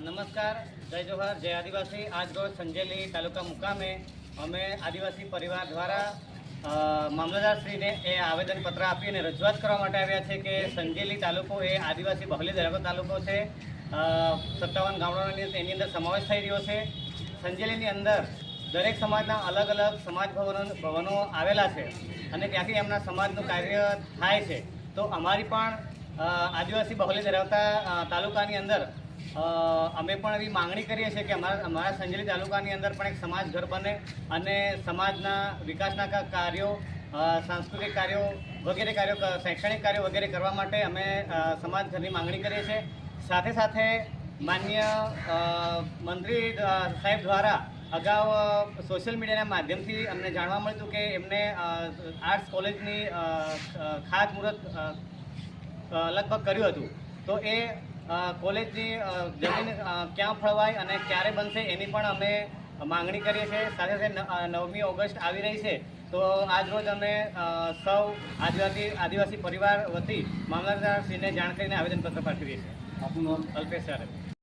નમસ્કાર, જય જોહાર, જય આદિવાસી। આજ રોજ સંજેલી તાલુકા મુકામે અમે આદિવાસી પરિવાર દ્વારા મામલતદારશ્રીને એ આવેદનપત્ર આપીને રજૂઆત કરવા માટે આવ્યા છે કે સંજેલી તાલુકો એ આદિવાસી બહુલ્ય ધરાવતો તાલુકો છે। 57 ગામડાઓની એની અંદર સમાવેશ થઈ રહ્યો છે। સંજેલીની અંદર દરેક સમાજના અલગ અલગ સમાજ ભવનો આવેલા છે અને ત્યાંથી એમના સમાજનું કાર્ય થાય છે। તો અમારી પણ આદિવાસી બહુલ્ય ધરાવતા તાલુકાની અંદર અમે પણ એવી માંગણી કરીએ છીએ કે અમારા સંજેલી તાલુકાની અંદર પણ એક સમાજ ઘર બને અને સમાજના વિકાસના કાર્યો, સાંસ્કૃતિક કાર્યો વગેરે કાર્યો, શૈક્ષણિક કાર્યો વગેરે કરવા માટે અમે સમાજ ઘરની માંગણી કરીએ છીએ। સાથે સાથે માન્ય મંત્રી સાહેબ દ્વારા અગાઉ સોશિયલ મીડિયાના માધ્યમથી અમને જાણવા મળ્યું હતું કે એમને આર્ટ્સ કોલેજની ખાતમુહૂર્ત લગભગ કર્યું હતું। તો એ કોલેજની જમીન ક્યાં ફળવાય અને ક્યારે બનશે એની પણ અમે માંગણી કરીએ છીએ। સાથે સાથે 9મી ઓગસ્ટ આવી રહી છે, તો આજ રોજ અમે સૌ આદિવાસી પરિવાર વતી મામલતદારશ્રીને જાણ કરીને આવેદનપત્ર પાઠવીએ છીએ। આપનું નામ? અલ્પેશ ચારે।